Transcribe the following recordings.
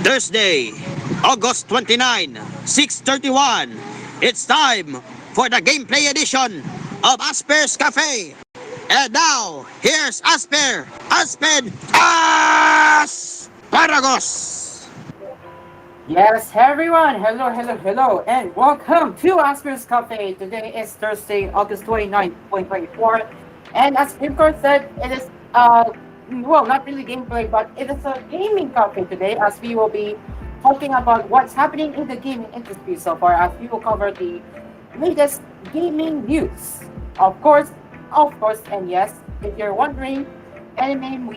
Thursday, August 29, 6:31. It's time for the gameplay edition of Asphere's Cafe. And now, here's Aspen Asparagos. Yes, hey everyone. Hello, and welcome to Asphere's Cafe. Today is Thursday, August 29th, 2024. And as Imkor said, it is, well, not really gameplay, but it is a gaming cafe today as we will be talking about what's happening in the gaming industry so far as we will cover the latest gaming news. Of course, and yes, if you're wondering, anime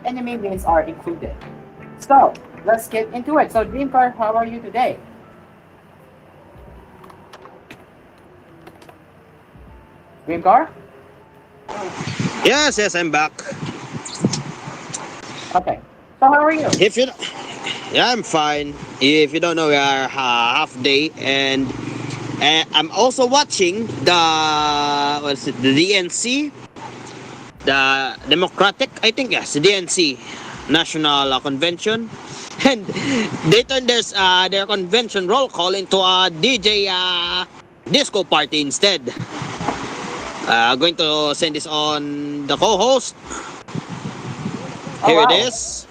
memes are included. So, let's get into it. So, Dreamcar, how are you today? Dreamcar? Yes, I'm back. Okay. So, how are you? If you, yeah, I'm fine. If you don't know, we are half day, and I'm also watching the DNC, the Democratic, I think yes, the DNC National Convention, and they turned their convention roll call into a DJ disco party instead. Going to send this on the co-host. Oh, Here it wow. is.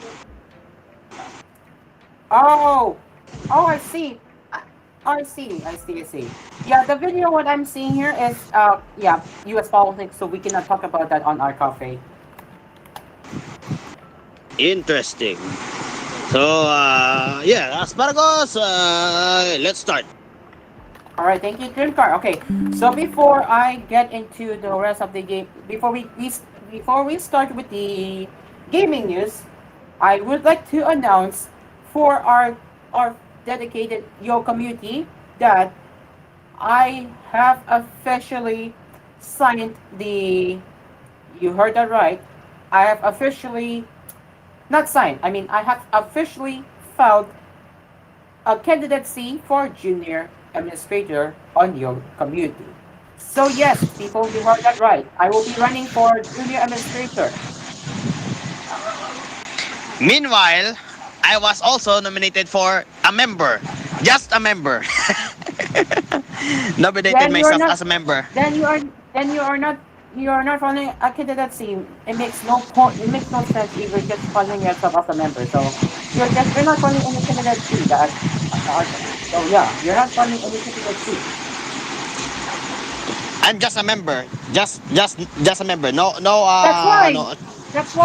Oh, oh, I see. I see. Yeah, the video what I'm seeing here is, yeah, U.S. politics, so we cannot talk about that on our cafe. Interesting. So yeah, asparagus. Let's start. All right, thank you, Dreamcar. Okay, so before I get into the rest of the game, before we start with the gaming news, I would like to announce for our dedicated Yo community that I have officially signed the. You heard that right. I have officially not signed. I mean, I have officially filed a candidacy for junior administrator on your community. So yes, people, you heard that right. I will be running for junior administrator. Meanwhile, I was also nominated for a member, just a member. Nominated Then you are myself not. as a member. Then you are. Then you are not. You are not running a candidacy. It makes no point. It makes no sense if you're just funding yourself as a member. So you're not funding any candidacy. So yeah, you're not funding any candidacy. I'm just a member. Just a member. No That's why. no. That's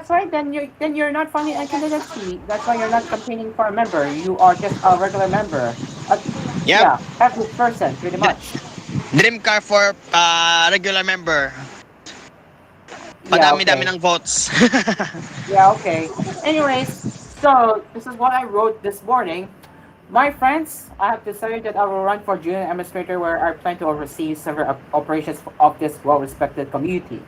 why. Then you're not funding a candidacy. That's why you're not campaigning for a member. You are just a regular member. Uh, Yep. yeah, average person, pretty Dr- much. Dream car for regular member. Yeah. Padami-dami Okay. ng votes. Yeah. Okay. Anyways, so this is what I wrote this morning. My friends, I have decided that I will run for junior administrator, where I plan to oversee several operations of this well-respected community.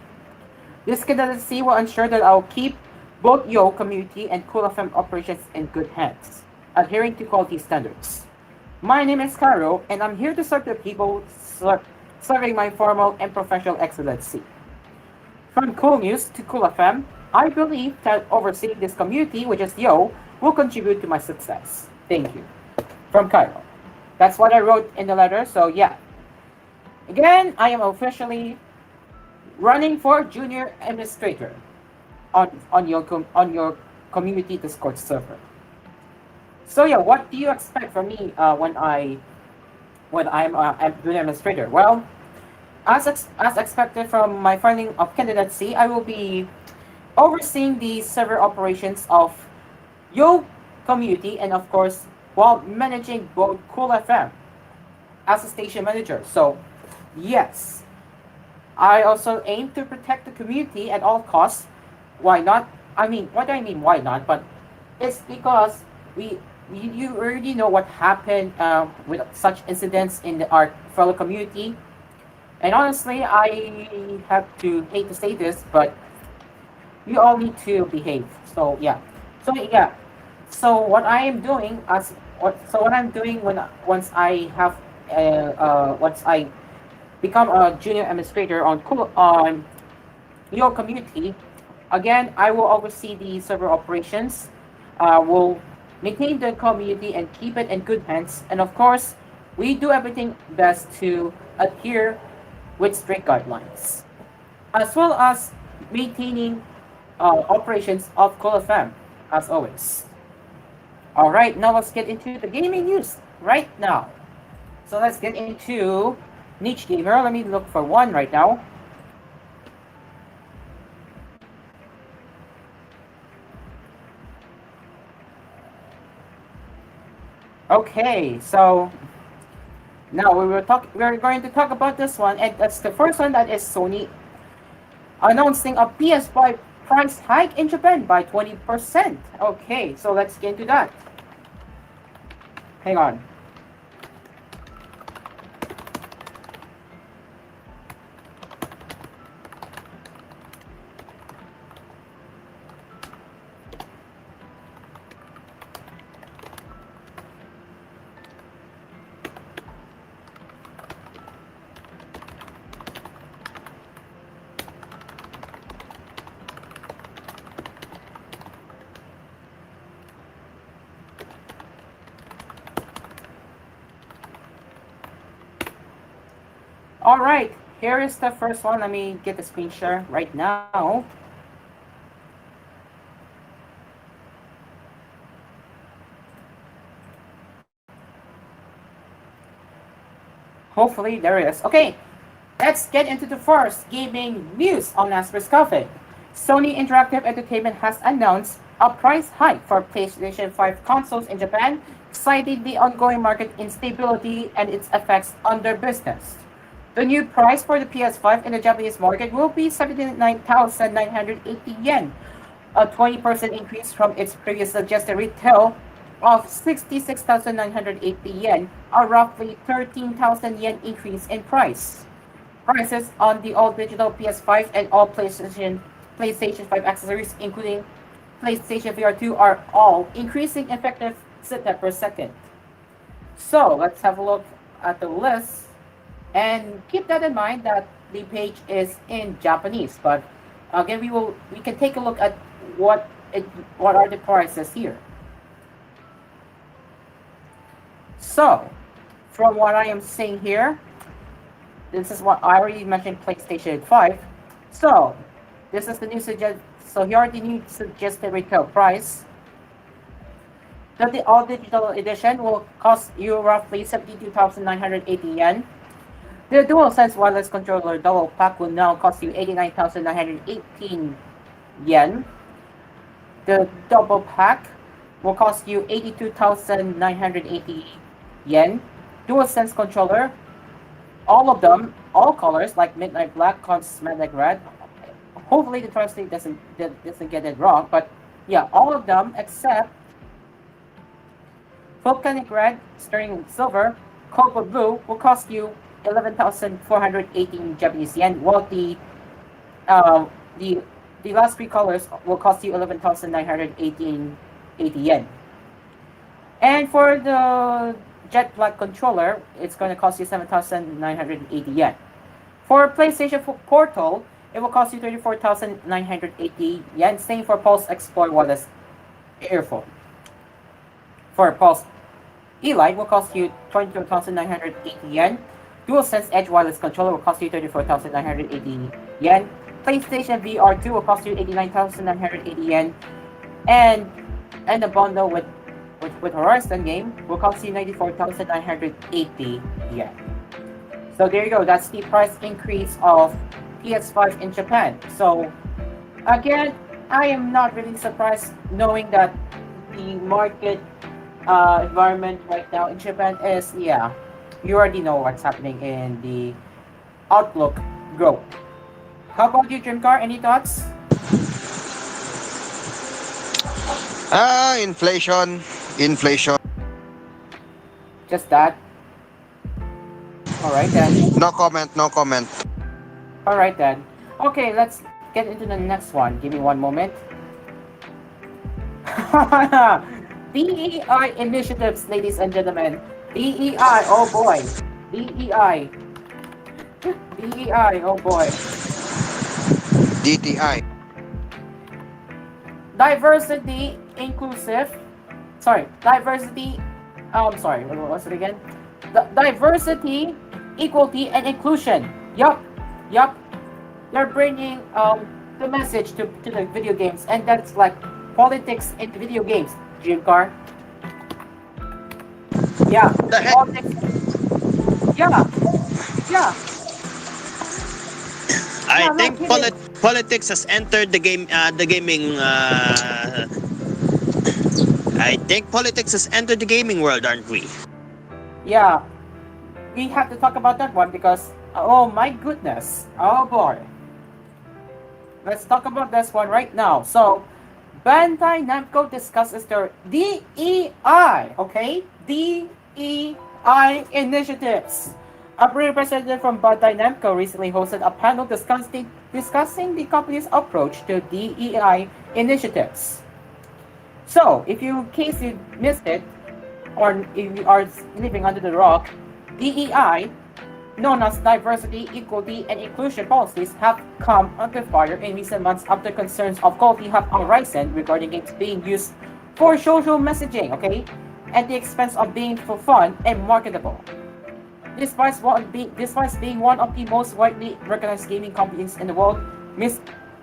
This candidacy will ensure that I will keep both Yo community and Cool FM operations in good hands, adhering to quality standards. My name is Caro, and I'm here to serve the people, serving my formal and professional excellency. From Cool News to Cool FM, I believe that overseeing this community, which is Yo, will contribute to my success. Thank you. From Cairo. That's what I wrote in the letter, so yeah. Again, I am officially running for junior administrator on your community Discord server. So yeah, what do you expect from me when I'm junior administrator? Well, as expected from my filing of candidacy, I will be overseeing the server operations of Yo community, and of course while managing both Cool FM as a station manager. So yes, I also aim to protect the community at all costs. Why not? I mean, what do I mean why not? But it's because you already know what happened with such incidents in our fellow community. And honestly, I have to hate to say this, but you all need to behave. So yeah. So yeah. So what I am doing as what I'm doing when once I have once I become a junior administrator on your community, again I will oversee the server operations, will maintain the community and keep it in good hands, and of course we do everything best to adhere with strict guidelines, as well as maintaining operations of Cool FM, as always. All right, now let's get into the gaming news right now. So let's get into niche gamer. Let me look for one right now. Okay, so now we're going to talk about this one, and that's the first one, that is Sony announcing a PS5 price hike in Japan by 20%. Okay, so let's get into that. Hang on. All right, here is the first one. Let me get the screen share right now. Hopefully, there it is. Okay, let's get into the first gaming news on Asphere's Coffee. Sony Interactive Entertainment has announced a price hike for PlayStation 5 consoles in Japan, citing the ongoing market instability and its effects on their business. The new price for the PS5 in the Japanese market will be 79,980 yen, a 20% increase from its previous suggested retail of 66,980 yen, a roughly 13,000 yen increase in price. Prices on the all digital PS5 and all PlayStation 5 accessories, including PlayStation VR 2, are all increasing effective step per second. So let's have a look at the list, and keep that in mind that the page is in Japanese. But again, we can take a look at what are the prices here. So from what I am seeing here, this is what I already mentioned, PlayStation 5. So this is the new so here are the new suggested retail price. The all digital edition will cost you roughly 72,980 yen. The DualSense wireless controller double pack will now cost you 89,918 yen. The double pack will cost you 82,980 yen. DualSense controller, all of them, all colors like midnight black, cosmetic red. Hopefully the translate doesn't get it wrong, but yeah, all of them except volcanic red, sterling silver, cobalt blue will cost you 11,418 Japanese yen, while uh, the the last three colors will cost you 11,918 yen. And for the jet black controller, it's going to cost you 7,980 yen. For PlayStation Portal, it will cost you 34,980 yen. Same for Pulse Explore wireless earphone. For Pulse Elite will cost you 22,980 yen. DualSense Edge wireless controller will cost you 34,980 yen. PlayStation VR 2 will cost you 89,980 yen. And the bundle with Horizon game will cost you 94,980 yen. So there you go. That's the price increase of PS5 in Japan. So again, I am not really surprised knowing that the market environment right now in Japan is, yeah, you already know what's happening in the outlook growth. How about you, Dreamcar? Any thoughts? Inflation. Just that. All right then. No comment, no comment. All right then. Okay, let's get into the next one. Give me one moment. DEI initiatives, ladies and gentlemen. DEI, oh boy. DEI. DEI, oh boy. DTI. Diversity, inclusive. Sorry, diversity. Sorry, what was it again? Diversity, equality, and inclusion. Yup. They're bringing the message to the video games, and that's like politics in video games. Jim Car. Yeah, The heck? politics. Yeah, yeah, I yeah. Not think kidding. politics has entered the gaming. I think politics has entered the gaming world, aren't we? Yeah, we have to talk about that one because oh my goodness, oh boy. Let's talk about this one right now. So, Bandai Namco discusses their DEI, okay? DEI initiatives. A representative from Bandai Namco recently hosted a panel discussing the company's approach to DEI initiatives. So, if you, in case you missed it, or if you are living under the rock, DEI, known as diversity, equality, and inclusion policies, have come under fire in recent months after concerns of quality have arisen regarding games being used for social messaging, okay, at the expense of being for fun and marketable. Despite being one of the most widely recognized gaming companies in the world, Ms.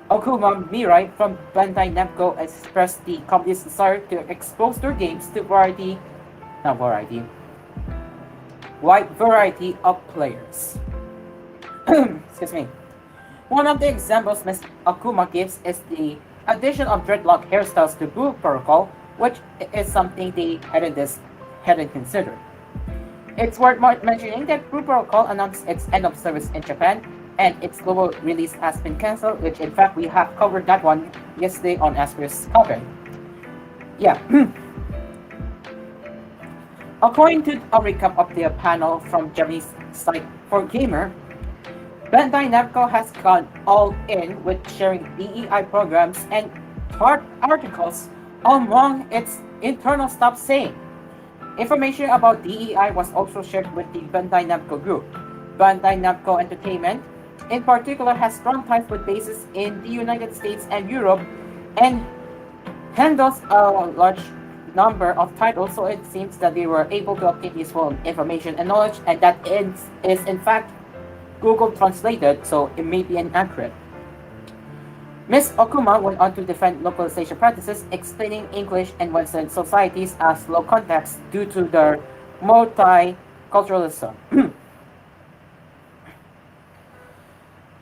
Okuma Mirai from Bandai Namco expressed the company's desire to expose their games to wide variety of players. Excuse me. One of the examples Ms. Akuma gives is the addition of dreadlock hairstyles to Blue Protocol, which is something they hadn't considered. It's worth mentioning that Blue Protocol announced its end of service in Japan, and its global release has been cancelled, which in fact we have covered that one yesterday on Asphere's cover. Yeah. According to a recap of the panel from Japanese site for Gamer, Bandai Namco has gone all in with sharing DEI programs and articles among its internal staff, saying information about DEI was also shared with the Bandai Namco Group. Bandai Namco Entertainment, in particular, has strong ties with bases in the United States and Europe, and handles a large number of titles, so it seems that they were able to obtain useful information and knowledge, and that is in fact Google translated, so it may be inaccurate. Ms. Okuma went on to defend localization practices, explaining English and Western societies as low context due to their multiculturalism.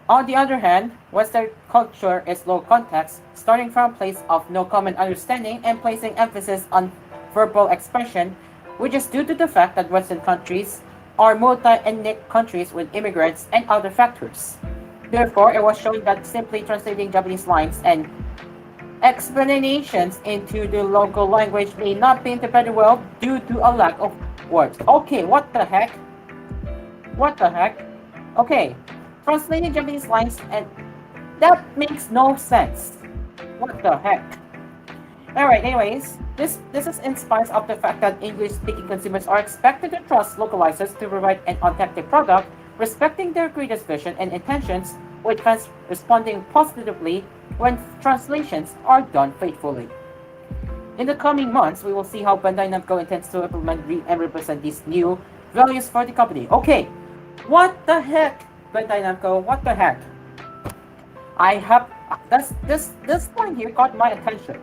On the other hand, Western culture is low context, starting from a place of no common understanding and placing emphasis on verbal expression, which is due to the fact that Western countries are multi-ethnic countries with immigrants and other factors. Therefore, it was showing that simply translating Japanese lines and explanations into the local language may not be interpreted well due to a lack of words. Okay, what the heck? What the heck? Okay, translating Japanese lines and that makes no sense. What the heck? Alright, anyways, this is in spite of the fact that English-speaking consumers are expected to trust localizers to provide an authentic product, respecting their creators' vision and intentions, with fans responding positively when translations are done faithfully. In the coming months, we will see how Bandai Namco intends to implement and represent these new values for the company. Okay, what the heck, Bandai Namco? What the heck? I have this point here caught my attention.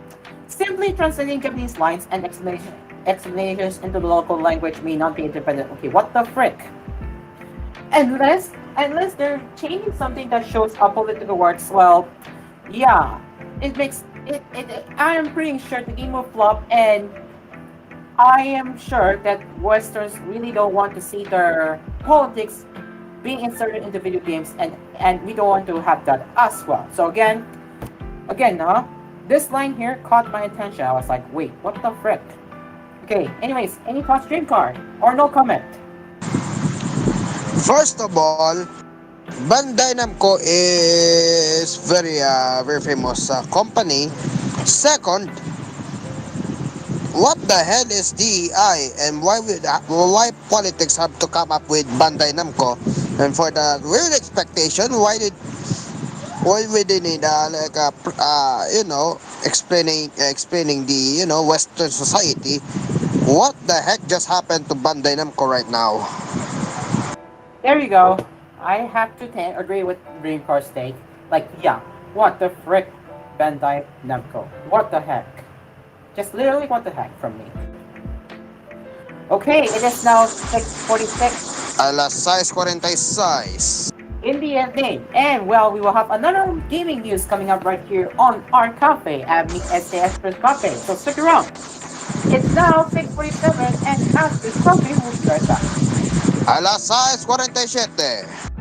Simply translating Japanese lines and explanations into the local language may not be interpreted. Okay, what the frick? Unless they're changing something that shows up political words, well, yeah, it makes it. I am pretty sure the game will flop, and I am sure that Westerns really don't want to see their politics being inserted into video games, and we don't want to have that as well. So again, this line here caught my attention. I was like, wait, what the frick? Okay, anyways, any thoughts, Dream Car? Or no comment? First of all, Bandai Namco is very famous company. Second, what the hell is DEI and why politics have to come up with Bandai Namco? And for the real expectation, why we they need explaining the Western society what the heck just happened to Bandai Namco right now? There you go. I have to agree with Dream Car's take. Like, yeah, what the frick, Bandai Namco? What the heck? Just literally what the heck from me. Okay, it is now 6:46 Alas 6:46. in the evening. And well, we will have another gaming news coming up right here on our cafe at Meet SA Express Cafe. So stick around. It's now 6:47 and Asper's Cafe will be right back. Alas 6:47.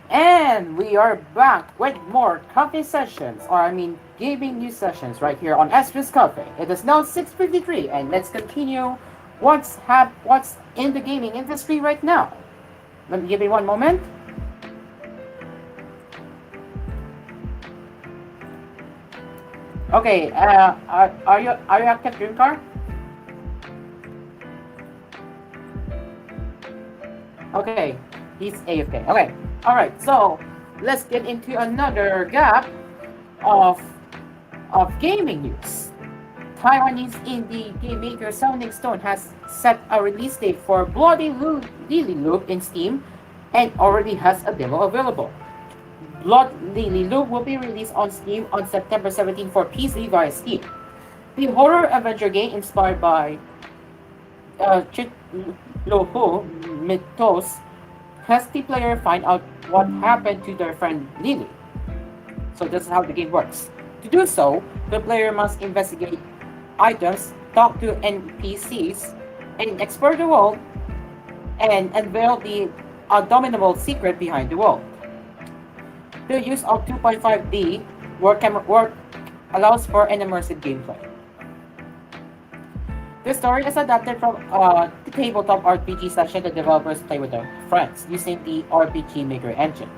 And we are back with more coffee sessions, or I mean gaming news sessions right here on Asphere's Cafe. It is now 6:53 and let's continue what's in the gaming industry right now. Let me give me one moment. Okay, are you active, Dream Car? Okay, he's AFK. Okay, all right. So let's get into another gap of gaming news. Taiwanese indie game maker Sounding Stone has set a release date for Lily Loop in Steam and already has a demo available. Blood Lily Loop will be released on Steam on September 17 for PC via Steam. The horror adventure game inspired by Chitloho Mythos has the player find out what happened to their friend Lily. So this is how the game works. To do so, the player must investigate items, talk to NPCs, and explore the world and unveil the abominable secret behind the world. The use of 2.5D work allows for an immersive gameplay. The story is adapted from the tabletop RPG session the developers play with their friends using the RPG Maker engine.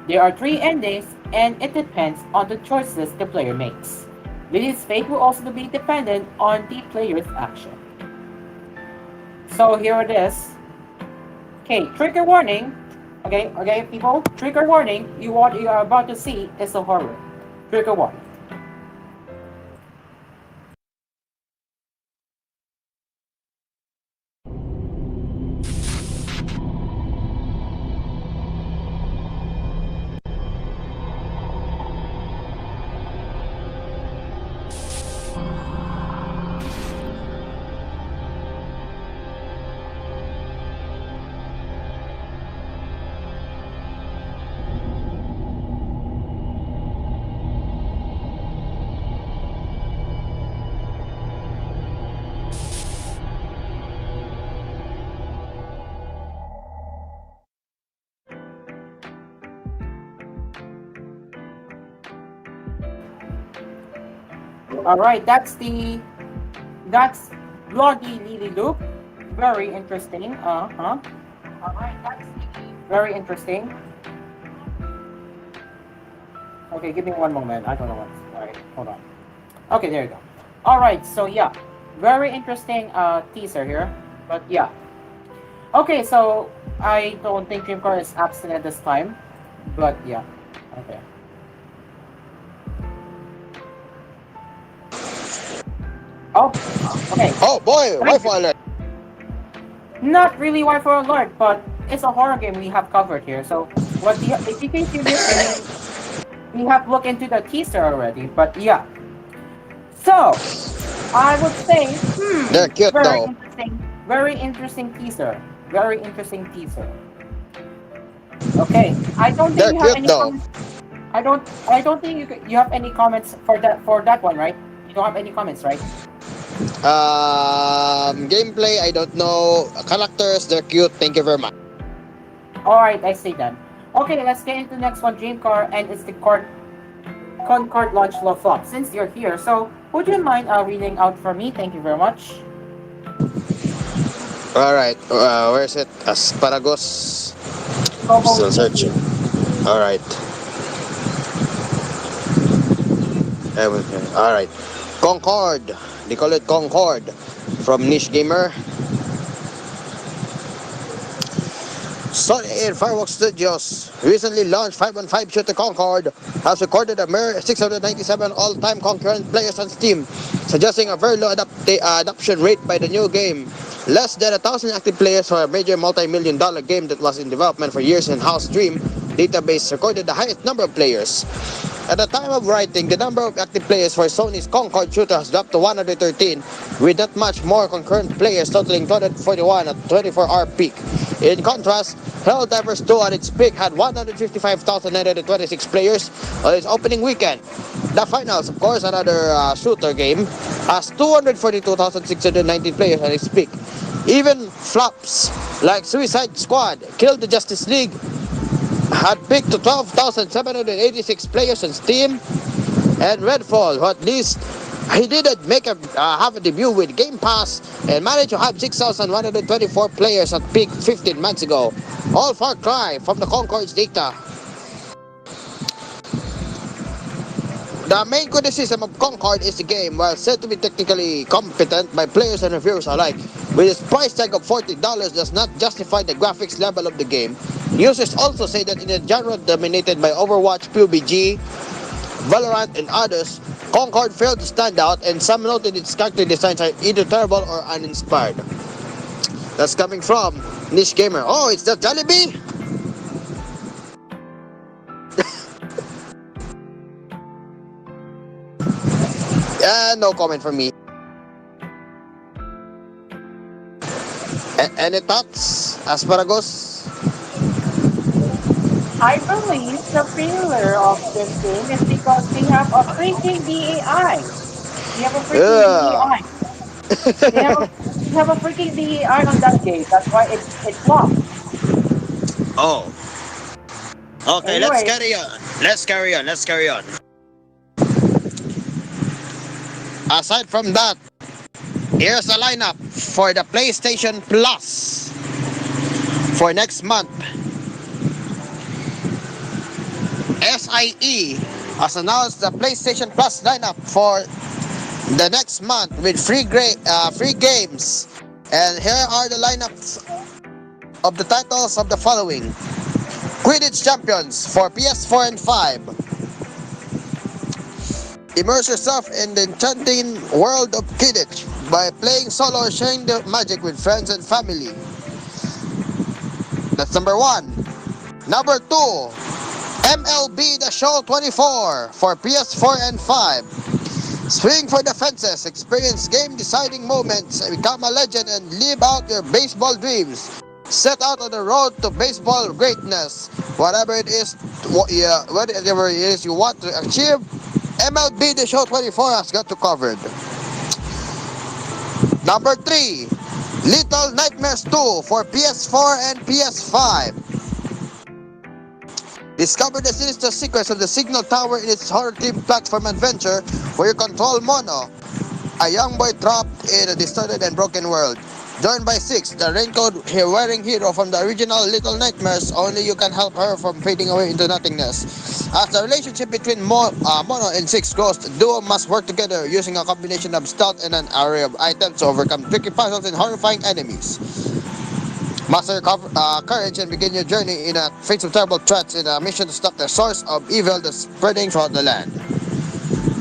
There are three endings, and it depends on the choices the player makes. Lily's fate will also be dependent on the player's action. So here it is. Okay, trigger warning. Okay, people. Trigger warning. What you are about to see is a horror. Trigger warning. All right, that's Bloody Lily Loop. Very interesting. All right, that's very interesting. Okay, give me one moment. I don't know what's right. Hold on. Okay, there you go. All right, so yeah, very interesting teaser here. But yeah. Okay, so I don't think Dreamcore is absent this time. But yeah. Okay. Oh, okay. Oh boy, Wi-Fi alert. Not really Wi for alert, but it's a horror game we have covered here. So what the if you think you we have looked into the teaser already, but yeah. So I would say, They're cute very though. interesting, very interesting teaser. Very interesting teaser. Okay. I don't think They're you have cute any though. comments. I don't think you have any comments for that one, right? You don't have any comments, right? Gameplay, I don't know. Characters, they're cute. Thank you very much. Alright, I see that. Okay, let's get into the next one, Dream Car, and it's the Concord Launch Low Flop. Since you're here, so would you mind reading out for me? Thank you very much. All right, where is it? Asparagus. Coco. Still searching. All right. All right. Concord. They call it Concord from Niche Gamer. Sony Air Fireworks Studios recently launched 5-on-5 shooter Concord has recorded a mere 697 all-time concurrent players on Steam, suggesting a very low adoption rate by the new game. Less than 1,000 active players for a major multi-million dollar game that was in development for years in house Stream database recorded the highest number of players. At the time of writing, the number of active players for Sony's Concord shooter has dropped to 113, with not much more concurrent players totaling 241 at 24-hour peak. In contrast, Helldivers 2 at its peak had 155,926 players on its opening weekend. The finals, of course, another shooter game, has 242,619 players at its peak. Even flops like Suicide Squad, Kill the Justice League, had peaked to 12,786 players on Steam, and Redfall, who at least he didn't make have a debut with Game Pass and managed to have 6,124 players at peak 15 months ago. All Far Cry from the Concord's data. The main criticism of Concord is the game, while said to be technically competent by players and reviewers alike, with its price tag of $40 does not justify the graphics level of the game. Users also say that in a genre dominated by Overwatch, PUBG, Valorant, and others, Concord failed to stand out, and some noted its character designs are either terrible or uninspired. That's coming from Niche Gamer. Oh, it's the Jollibee? Yeah, no comment from me. Any thoughts, Asparagus? I believe the failure of this game is because they have a freaking DAI. They have a freaking Yeah. DAI. They have a they have a freaking DAI on that game. That's why it flopped. Oh. Okay, let's Anyways, carry on. Let's carry on. Aside from that, here's a lineup for the PlayStation Plus for next month. SIE has announced the PlayStation Plus lineup for the next month with free games. And here are the lineups of the titles of the following: Quidditch Champions for PS4 and 5. Immerse yourself in the enchanting world of Quidditch by playing solo or sharing the magic with friends and family. That's number 1. Number 2, MLB The Show 24 for PS4 and 5. Swing for the fences, experience game-deciding moments, become a legend, and live out your baseball dreams. Set out on the road to baseball greatness. Whatever it is you want to achieve, MLB The Show 24 has got you covered. Number 3, Little Nightmares 2 for PS4 and PS5. Discover the sinister secrets of the Signal Tower in its horror-themed platform adventure where you control Mono, a young boy trapped in a distorted and broken world. Joined by Six, the raincoat-wearing hero from the original Little Nightmares. Only you can help her from fading away into nothingness. As the relationship between Mono and Six grows, the duo must work together using a combination of stealth and an array of items to overcome tricky puzzles and horrifying enemies. Master your courage and begin your journey in a face of terrible threats in a mission to stop the source of evil that's spreading throughout the land.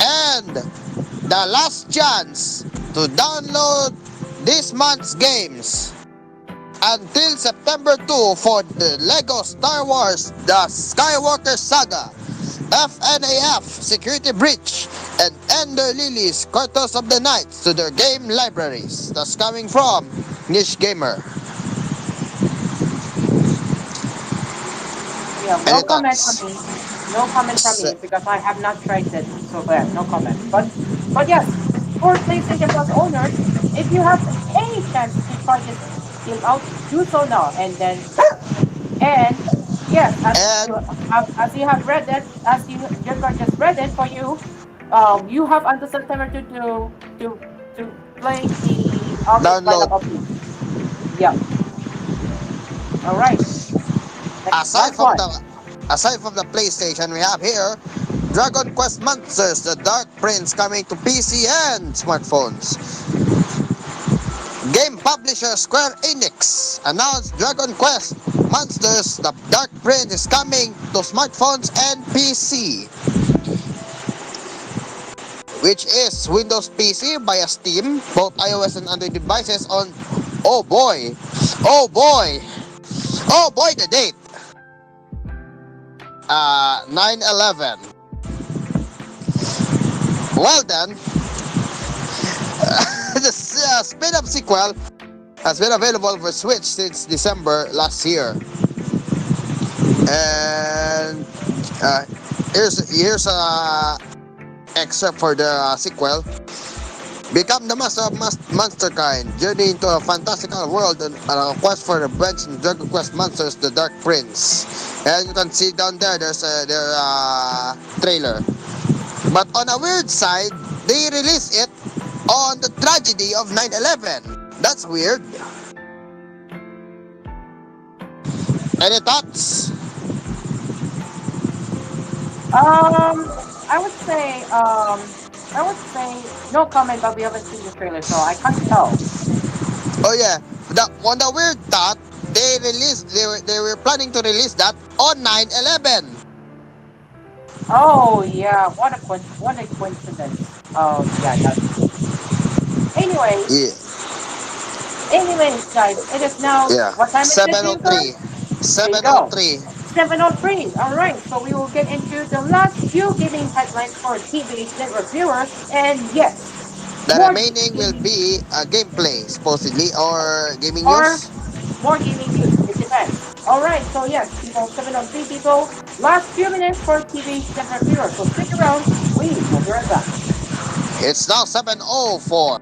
And the last chance to download this month's games until September 2 for the Lego Star Wars The Skywalker Saga, FNAF Security Breach, and Ender Lilies Cortos of the Knights to their game libraries. That's coming from Niche Gamer. yeah, no Any comment from thoughts? me. No comment from me because I have not tried it. So yeah, no comment. But yes, for PlayStation Plus owners, if you have any chance to try this game out, do so now. And yes, And as you have read it, as you just read it for you, you have until September to to play the August download. lineup of games. Yeah. All right. Aside Next from one. the aside from the PlayStation, we have here Dragon Quest Monsters: The Dark Prince coming to PC and smartphones. Game publisher Square Enix announced Dragon Quest Monsters: The Dark Prince is coming to smartphones and PC, which is Windows PC via Steam, both iOS and Android devices on, oh boy, oh boy, oh boy, the date, 9/11. Well then, the spin-off sequel has been available for Switch since December last year. And uh, here's a excerpt for the sequel. Become the master of monsterkind. Journey into a fantastical world and a quest for the branch and Dragon Quest monsters, the Dark Prince. And you can see down there, there's their trailer. But on a weird side, they released it on the tragedy of 9/11. That's weird. Any thoughts? Um, I would say, I would say no comment, but we haven't seen the trailer, so I can't tell. Oh yeah, on the weird thought, they were planning to release that on 9/11. Oh yeah, what a coincidence. Yeah, that's true. Yeah, Anyways, guys, it is now. yeah. What time is it, Jason? 703. There you go. 703. 7:03. All right, so we will get into the last few gaming headlines for TVH Network viewers, and yes, The more remaining will gaming be a gameplay, supposedly, or gaming or news. more gaming news. It depends. All right, so yes, people, 7:03 people. Last few minutes for TVH Network viewers. So stick around. We will be right back. It's now 7:04.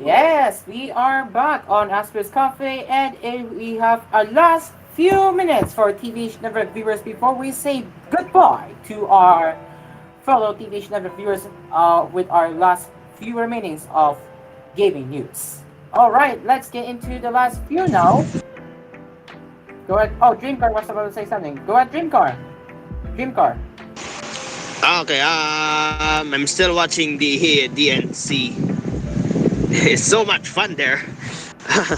Yes, we are back on Asphere's Cafe, and we have our last few minutes for TVH Network viewers before we say goodbye to our fellow TVH Network viewers with our last few remainings of gaming news. All right, let's get into the last few now. Go ahead. Oh, Dreamcar was about to say something. Go ahead, Dreamcar. Dreamcar. Okay, I'm still watching the DNC. It's so much fun there.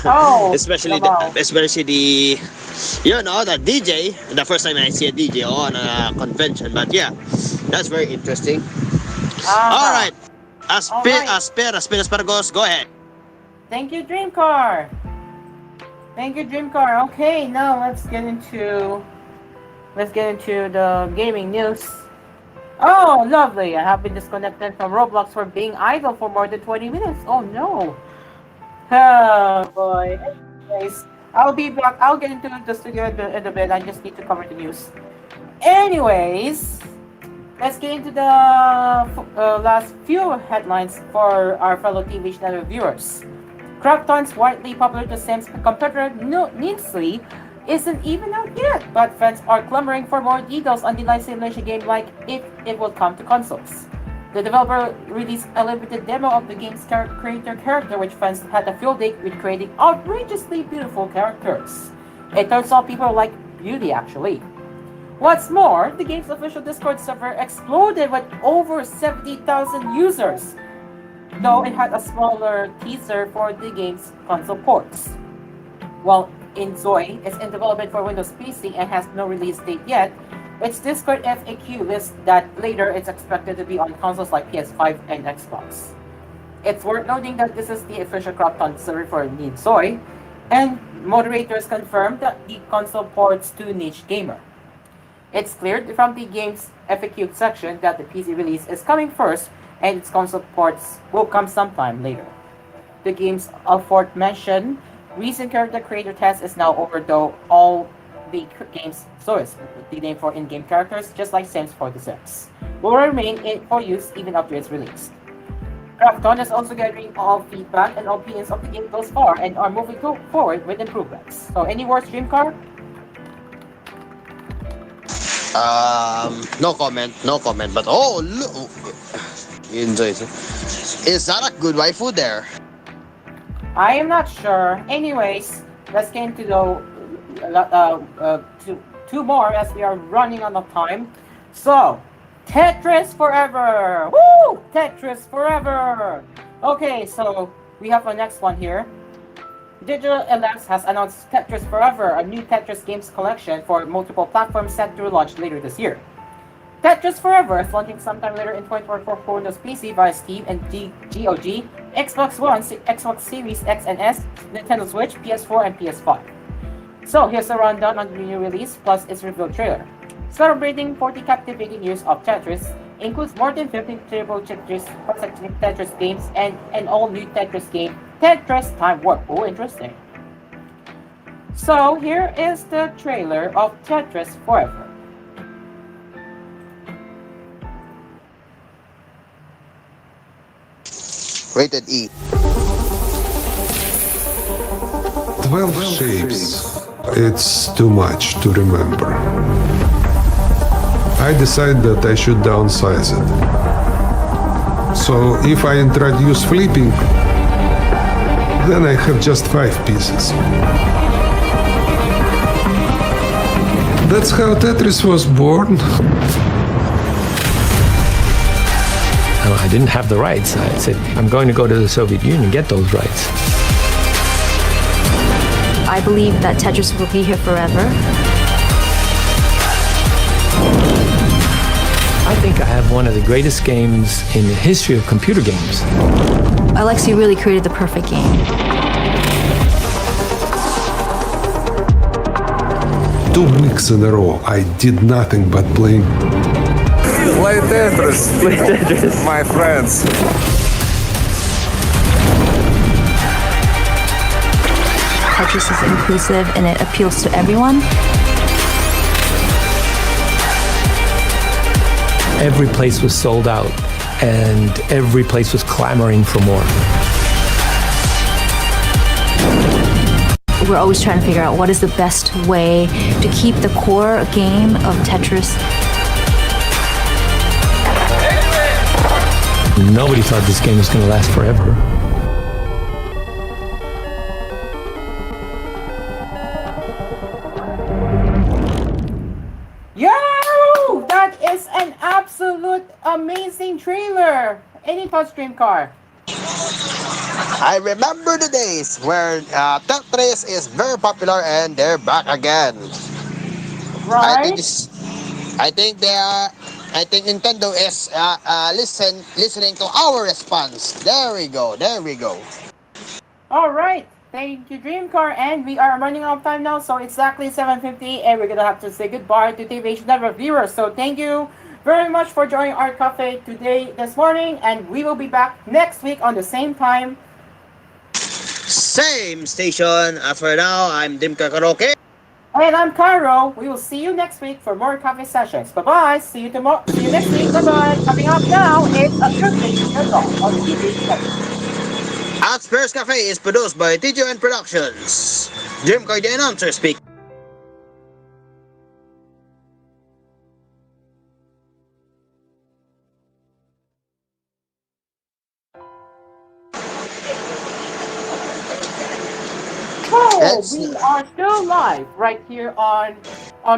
Oh, especially the, Lamau. especially the the DJ. The first time I see a DJ on a convention, but yeah, that's very interesting. All Uh-huh. right, All right. Aspir Asparagos, go ahead. Thank you, Dreamcar. Thank you, Dreamcar. Okay, now let's get into the gaming news. Oh, lovely. I have been disconnected from Roblox for being idle for more than 20 minutes. Oh no. Oh boy. Anyways, I'll be back. I'll get into the studio in a bit. I just need to cover the news. Anyways, let's get into the last few headlines for our fellow TV channel viewers. Krafton's widely popular The Sims competitor Ninsley isn't even out yet, but fans are clamoring for more details on the life simulation game, like if it will come to consoles. The developer released a limited demo of the game's creator character, which fans had a field day with creating outrageously beautiful characters. It turns out people like beauty actually. What's more, the game's official Discord server exploded with over 70,000 users, though it had a smaller teaser for the game's console ports. While in Zoe is in development for Windows PC and has no release date yet, its Discord FAQ lists that later it's expected to be on consoles like PS5 and Xbox. It's worth noting that this is the official Crafton server for Need Zoe, and moderators confirmed that the console ports to Niche Gamer. It's clear from the game's FAQ section that the PC release is coming first and its console ports will come sometime later. The game's aforementioned recent character creator test is now over, though all the game's source, the name for in-game characters, just like Sims 46, will remain for use even after its release. Krafton is also gathering all feedback and opinions of the game thus far and are moving forward with improvements. So any words, Dreamcar? No comment, no comment. But oh, look, you enjoy it. Is that a good waifu there? I am not sure. Anyways, let's get into two more as we are running out of time. So, Tetris Forever! Woo! Tetris Forever! Okay, so we have the next one here. Digital Alex has announced Tetris Forever, a new Tetris games collection for multiple platforms set to launch later this year. Tetris Forever is launching sometime later in 2024 for Windows PC via Steam and GOG, Xbox One, Xbox Series X and S, Nintendo Switch, PS4, and PS5. So here's a rundown on the new release plus its reveal trailer. Celebrating 40 captivating years of Tetris, includes more than 15 playable Tetris games and an all-new Tetris game, Tetris Time Warp. Oh, interesting. So here is the trailer of Tetris Forever. Rated E. 12 shapes. It's too much to remember. I decided that I should downsize it. So if I introduce flipping, then I have just 5 pieces. That's how Tetris was born. Well, I didn't have the rights. I said, I'm going to go to the Soviet Union and get those rights. I believe that Tetris will be here forever. I think I have one of the greatest games in the history of computer games. Alexei really created the perfect game. 2 weeks in a row, I did nothing but playing. Play Tetris. Play Tetris. My friends. Tetris is inclusive and it appeals to everyone. Every place was sold out, and every place was clamoring for more. we're always trying to figure out what is the best way to keep the core game of Tetris. Nobody thought this game was going to last forever. Yo! That is an absolute amazing trailer! Any thoughts, Dreamcar? I remember the days where Tetris is very popular and they're back again. I think Right? it's, I think they are. I think Nintendo is listening to our response. There we go. There we go. Alright. Thank you, Dreamcar. And we are running out of time now, so exactly 7:50, and we're gonna have to say goodbye to TVH Network viewers. So thank you very much for joining our cafe this morning, and we will be back next week on the same time. Same station. For now, I'm Dim Karaoke. And I'm Cairo. We will see you next week for more cafe sessions. Bye bye. See you tomorrow. See you next week. Bye bye. Coming up now, it's a Thursday Deadlock on the TVH Network. Asphere's Cafe is produced by TGN Productions. Jim Koy, the announcer, speak. So It's, we are still live right here on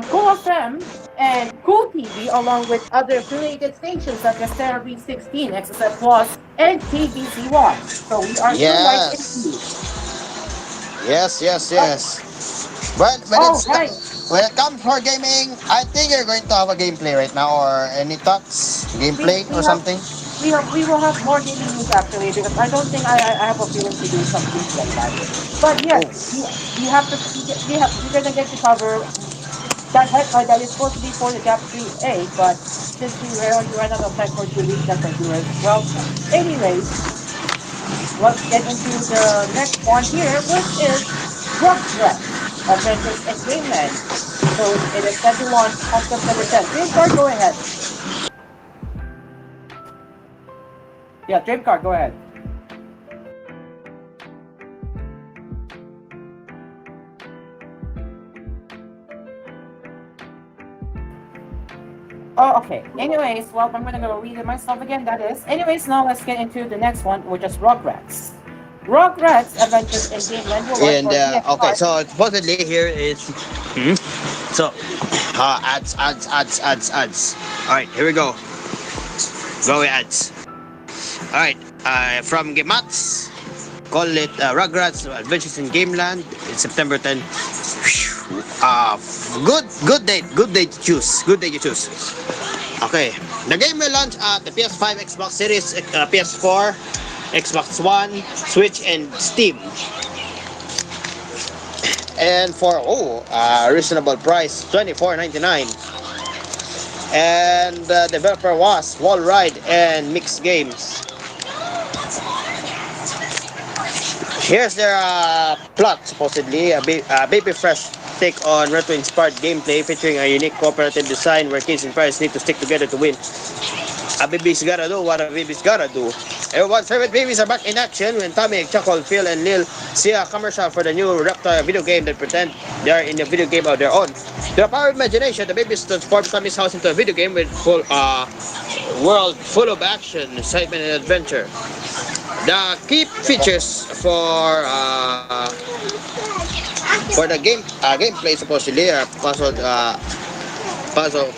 Cool FM and Cool TV, along with other affiliated stations such as Therapy 16, XSF Plus, and KBC1. So we are still live yes. indeed. Yes. All right. When it comes for gaming, I think you're going to have a gameplay right now, or any thoughts, We, gameplay we or have something. we will have more gaming news actually because I don't think I have a feeling to do some things like that. But yes, we have to we're gonna get to cover that is supposed to be for the GAP 3A, but since we were already ran out of time for 2 weeks, that's our viewers. Well, anyways, let's get into the next one here, which is Rugrats Adventures in Gameland. So it is set to launch on September 10th. Dreamcard, go ahead. Yeah, Dreamcard, go ahead. Oh, okay. Anyways, well, I'm gonna go read it myself again. That is. Anyways, now let's get into the next one, which is Rugrats. Rugrats Adventures in Gameland will launch And for okay, PS5. so supposedly here is so ads. All right, here we go. Go with ads. All right, from Gemats, call it Rugrats Adventures in Gameland. It's September 10th. Good date to choose. Good day to choose. Okay, the game will launch at the PS5, Xbox Series, PS4, Xbox One, Switch, and Steam. And for reasonable price, $24.99. And the developer was Wall Ride and Mixed Games. Here's their plot, supposedly. A baby fresh take on retro-inspired gameplay featuring a unique cooperative design where kids and parents need to stick together to win. A baby's gotta do what a baby's gotta do. Everyone's favorite babies are back in action when Tommy, Chuckle, Phil, and Lil see a commercial for the new Reptar video game that pretend they are in a video game of their own. To the power of imagination, the babies transform Tommy's house into a video game with full world full of action, excitement, and adventure. The key features for the gameplay supposedly are puzzle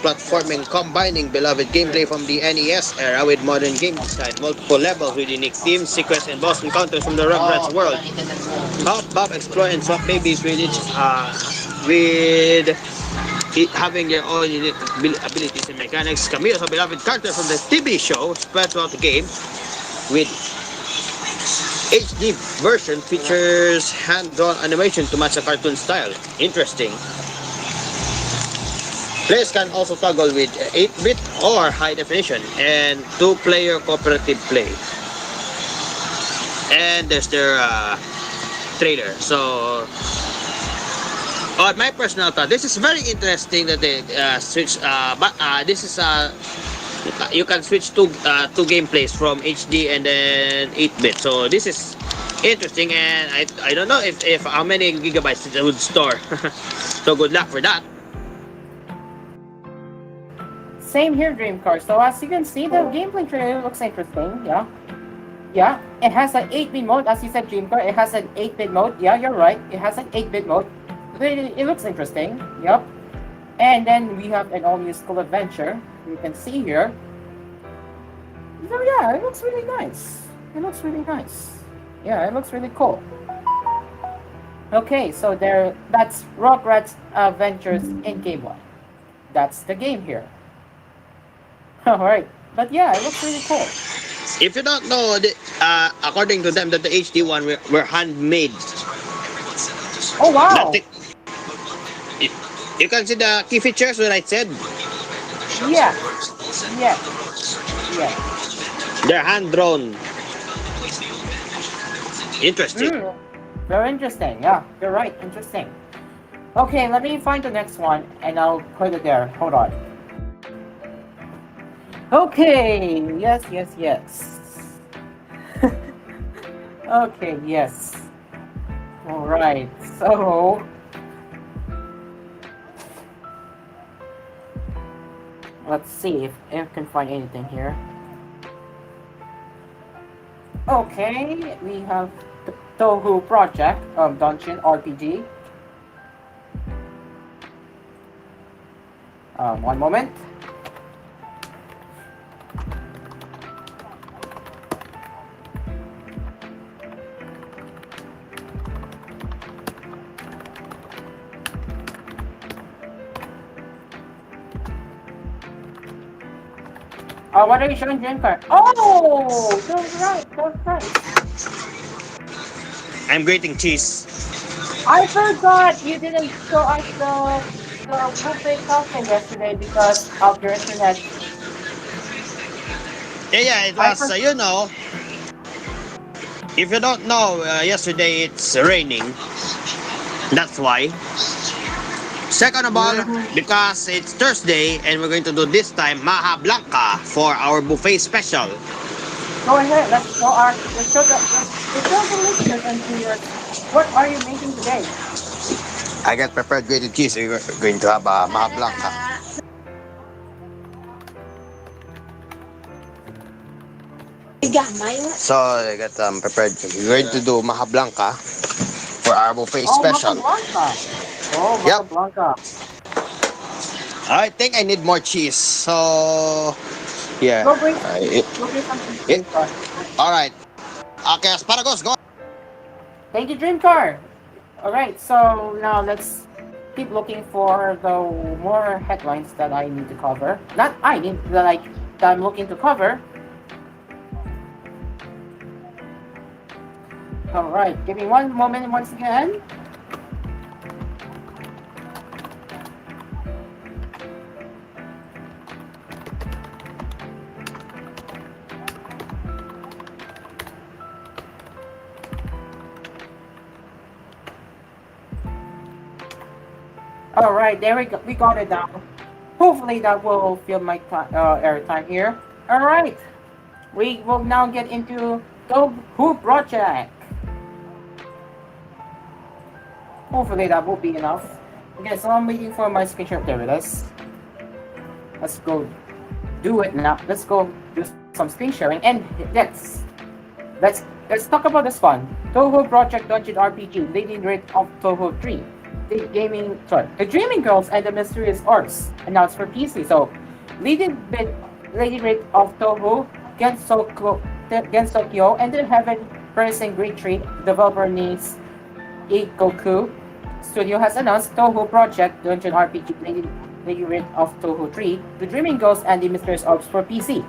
platforming combining beloved gameplay from the NES era with modern game design, multiple levels with unique themes, secrets, and boss encounters from the Rugrats world. Hop, Bob, explore, and swap babies with having their own unique abilities and mechanics. Camille's a beloved character from the TV show spread throughout the game with HD version features hand-drawn animation to match the cartoon style. Interesting. Players can also toggle with 8-bit or high definition and 2-player cooperative play. And there's their trailer. So, on my personal thought, this is very interesting that they switch. This is you can switch two gameplays from HD and then 8-bit. So this is Interesting, and I don't know if how many gigabytes it would store. So good luck for that. Same here, Dreamcar. So as you can see, the gameplay trailer looks interesting. Yeah, yeah. It has an 8-bit mode, as you said, Dreamcar. It has an 8-bit mode. Yeah, you're right. It has an 8-bit mode. It looks interesting. Yep. And then we have an all-new school adventure. You can see here. So yeah, it looks really nice. It looks really nice. Yeah, it looks really cool. Okay, so that's Rugrats Adventures in Game One. That's the game here. Alright. But yeah, it looks really cool. If you don't know, according to them, that the HD one were handmade. Oh wow! Nothing. You, you can see the key features that I said. Yeah. Yeah. Yeah. They're hand drawn. Interesting. Very interesting. Yeah, you're right. Interesting. Okay, let me find the next one and I'll put it there. Hold on. Okay. Yes, yes, yes. Okay, yes. Alright, so let's see if I can find anything here. Okay, we have the Tohu Project Dungeon RPG. One moment. What are you showing, Dreamcar? Oh, that's right, that's right. I'm grating cheese. I forgot you didn't show us the buffet token yesterday because of your internet. Yeah, it I was, for- if you don't know, yesterday it's raining. That's why. Second of all, because it's Thursday and we're going to do this time Maha Blanca for our buffet special. Go ahead, let's show the listeners and viewers what are you making today. I got prepared grated cheese. We're going to have a Maha Blanca. So I got prepared. We're going to do Maha Blanca for our buffet Oh, special. Blanca. Oh, Yep. Blanca. I think I need more cheese. So yeah. Go bring I- something. all right. Okay, asparagus, go. Thank you, Dreamcar. All right, so now let's keep looking for the more headlines that I need to cover. Not I need that I'm looking to cover. All right, give me one moment once again. All right, there we go. We got it down. Hopefully that will fill my airtime here. All right, we will now get into the Who project. Hopefully that will be enough. Okay, so I'm waiting for my screen share. There it is. Let's go do it now. Let's go do some screen sharing and let's talk about this one. Touhou Project Dungeon RPG, Leading Rate of Touhou 3. The Dreaming Girls and the Mysterious Arts announced for PC. So, Leading Rate of Touhou, Gensokyo, and the Heaven Praising Great Tree developer names Ikoku Studio has announced Touhou Project Dungeon RPG Leading Rate of Touhou 3, The Dreaming Girls and the Mysterious Arts for PC.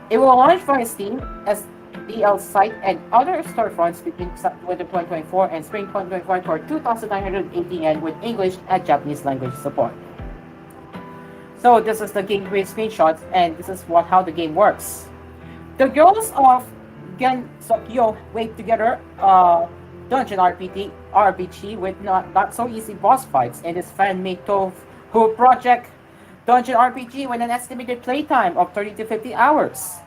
It will launch via Steam as DL site and other storefronts between winter 2024 and spring 2025 for 2,980 yen with English and Japanese language support. So this is the gameplay screenshots and this is how the game works. The girls of Gensokyo wave together dungeon RPG with not so easy boss fights in this fan-made Touhou Project Dungeon RPG with an estimated playtime of 30 to 50 hours.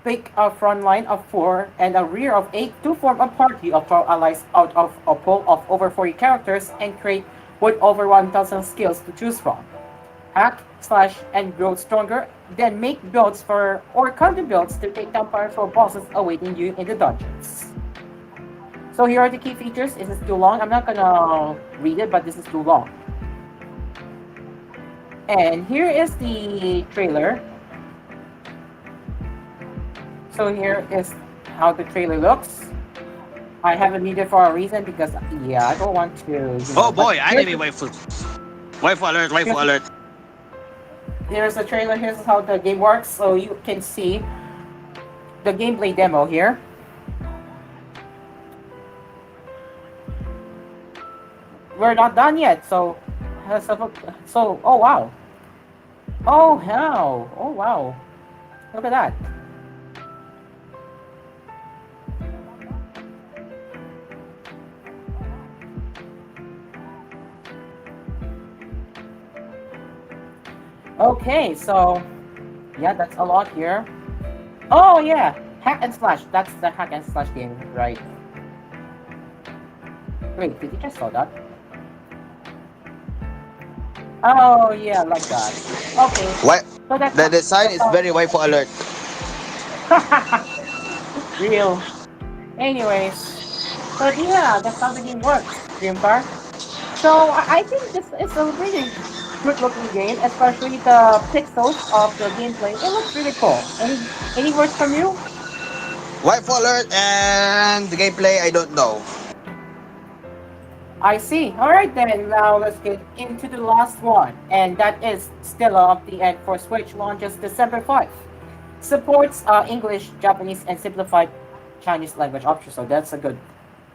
pick a front line of 4 and a rear of 8 to form a party of 12 allies out of a pool of over 40 characters and create with over 1,000 skills to choose from. Hack, slash, and grow stronger, then make builds for or counter builds to take down powerful bosses awaiting you in the dungeons. So here are the key features. This is too long. I'm not gonna read it, but this is too long. And here is the trailer. So here is how the trailer looks. I haven't read it for a reason because yeah, I don't want to. Oh boy, enemy waifu. Waifu alert, waifu alert. Here's the trailer. Here's how the game works. So you can see the gameplay demo here. We're not done yet. So oh wow. Oh hell. Oh wow. Look at that. Okay, so yeah, that's a lot here. Oh yeah, hack and slash. That's the hack and slash game, right? Wait, did you just saw that? Oh yeah, like that. Okay. What? So that's The design is very waifu alert. real. Anyways, but yeah, that's how the game works, Dream Car. So I think this is a really good looking game, especially the pixels of the gameplay. It looks really cool. Any words from you? Waifu alert and the gameplay, I don't know. I see. Alright then, now let's get into the last one. And that is Stella of the End for Switch, launches December 5th. Supports English, Japanese, and simplified Chinese language options. So that's a good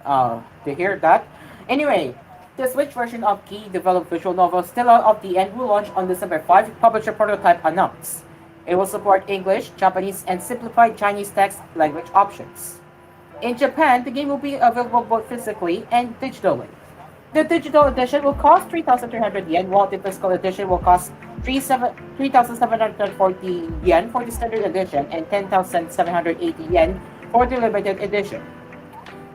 to hear that. Anyway, the Switch version of Key developed visual novel Stella of the End will launch on December 5th, publisher prototype announced. It will support English, Japanese, and simplified Chinese text language options. In Japan, the game will be available both physically and digitally. The digital edition will cost 3,300 yen, while the physical edition will cost 3,740 yen for the standard edition and 10,780 yen for the limited edition.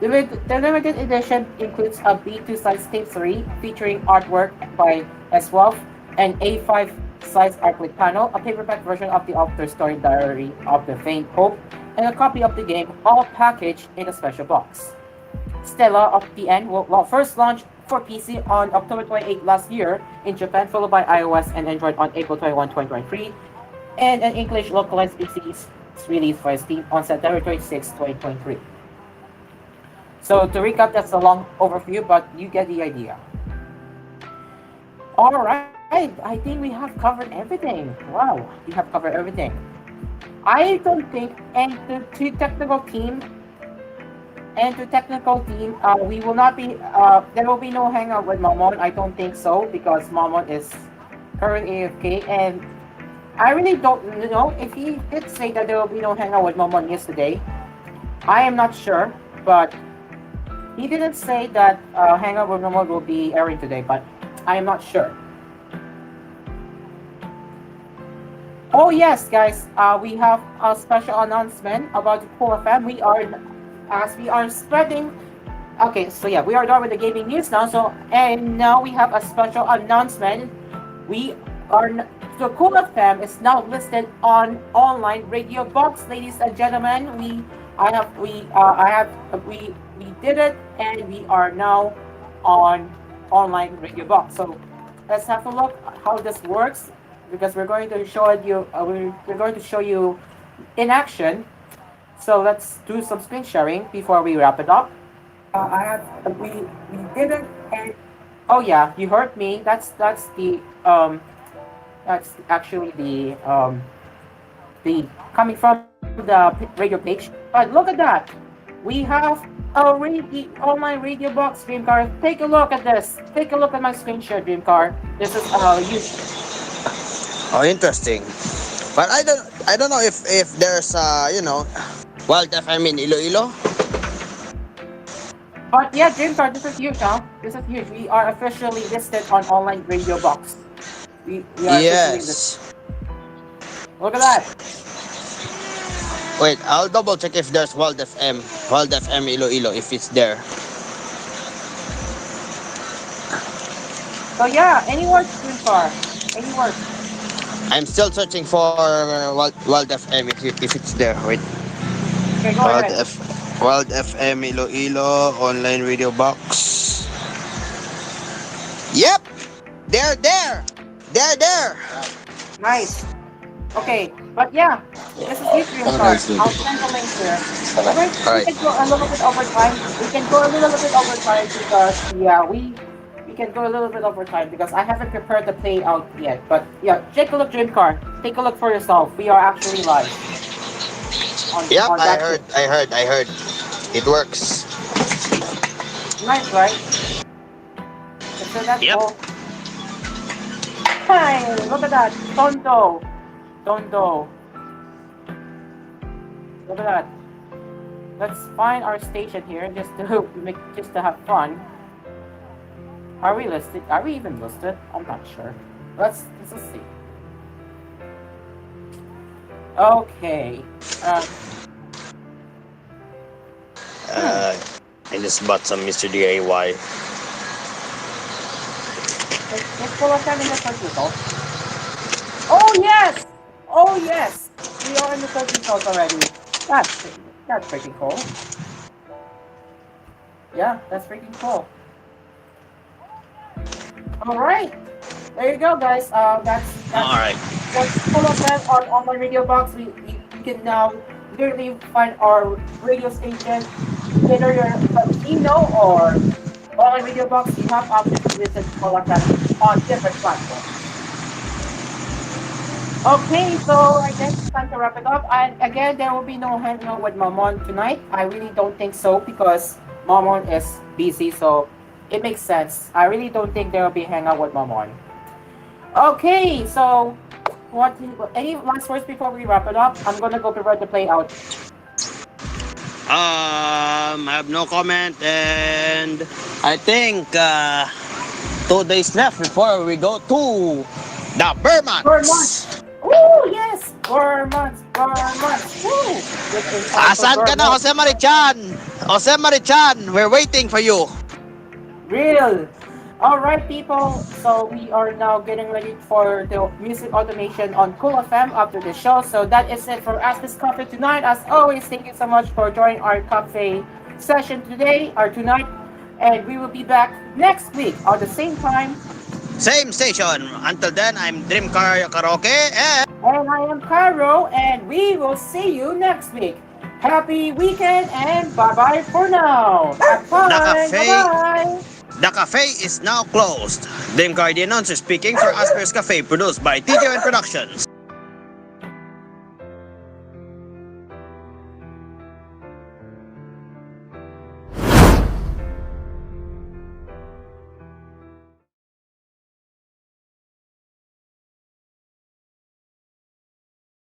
The limited edition includes a B2 size tape 3 featuring artwork by S12, an A5 size artwork panel, a paperback version of the author's story diary of the Faint Hope, and a copy of the game, all packaged in a special box. Stella of the End will first launch for PC on October 28 last year in Japan, followed by iOS and Android on April 21, 2023, and an English localized PC release for Steam on September 26, 2023. So to recap, that's a long overview, but you get the idea. Alright, I think we have covered everything. Wow, we have covered everything. I don't think, and the technical team, we will not be, there will be no hangout with Momon. I don't think so, because Momon is currently AFK, and I really don't know if he did say that there will be no hangout with Momon yesterday. I am not sure, but he didn't say that hangout with Momon will be airing today, but I am not sure. Oh yes, guys, we have a special announcement about the Cool FM. We are spreading. Okay, so yeah, we are done with the gaming news now. So and now we have a special announcement. The Cool FM is now listed on online radio box, ladies and gentlemen. We did it, and we are now on online radio box. So let's have a look at how this works, because we're going to show you we're going to show you in action. So let's do some screen sharing before we wrap it up. We did it, and oh yeah, you heard me. That's actually the coming from the radio page. But look at that, we have a online radio box, Dreamcar. Take a look at this. Take a look at my screen share, Dreamcar. This is you. Oh, interesting. But I don't know if there's Wild FM in Iloilo. But yeah, Dreamcar, this is huge, huh? This is huge. We are officially listed on online radio box. We are officially listed. Yes. Look at that. Wait, I'll double check if there's Wild FM. Wild FM Iloilo, if it's there. So yeah, any words, Dream Car? Any words? I'm still searching for Wild FM if it's there. Wait. Okay, go Wild, ahead. Wild FM Iloilo, online radio box. Yep! They're there! They're there! Nice. Okay, but yeah, this is it, Dream Car. I'll send the link here. Alright, we Alright. can go a little bit over time. We can go a little bit over time because yeah, we can go a little bit over time because I haven't prepared the play out yet. But yeah, take a look, Dream Car. Take a look for yourself. We are actually live. Yep, On I that heard, thing. I heard. It works. Nice, right? So that's Yep. cool. Hey, look at that. Tondo. Tondo. Look at that. Let's find our station here just to have fun. Are we listed? Are we even listed? I'm not sure. Let's just see. Okay. I just bought some Mr. DIY. Let's pull up in the search results. Oh yes! Oh yes! We are in the search results already. That's freaking cool. Yeah, that's freaking cool. All right, there you go, guys. That's Alright. Let's pull up that on online radio box. We can now literally find our radio station, either your email or online radio box. You have options to listen to pull up that on different platforms. Okay, so I guess it's time to wrap it up. And again, there will be no hangout with Mamon tonight. I really don't think so because Mamon is busy, so it makes sense. I really don't think there will be hangout with Mamon. Okay, so any last words before we wrap it up? I'm gonna go prepare the play out. I have no comment, and I think 2 days left before we go to the Burman. 4 months. Oh yes, 4 months, 4 months. Woo! This is also Asan ka 4 na, months. Jose Marichan? Jose Marichan, we're waiting for you. Real. All right, people. So we are now getting ready for the music automation on Cool FM after the show. So that is it for Ask This Cafe tonight. As always, thank you so much for joining our cafe session today or tonight, and we will be back next week at the same time. Same station. Until then, I'm Dream Car Karaoke, and And I am Caro, and we will see you next week. Happy weekend, and bye-bye for now. Have fun. cafe. Bye-bye. the cafe is now closed. Dream Car, the announcer speaking for Asphere's Cafe, produced by TVH Productions.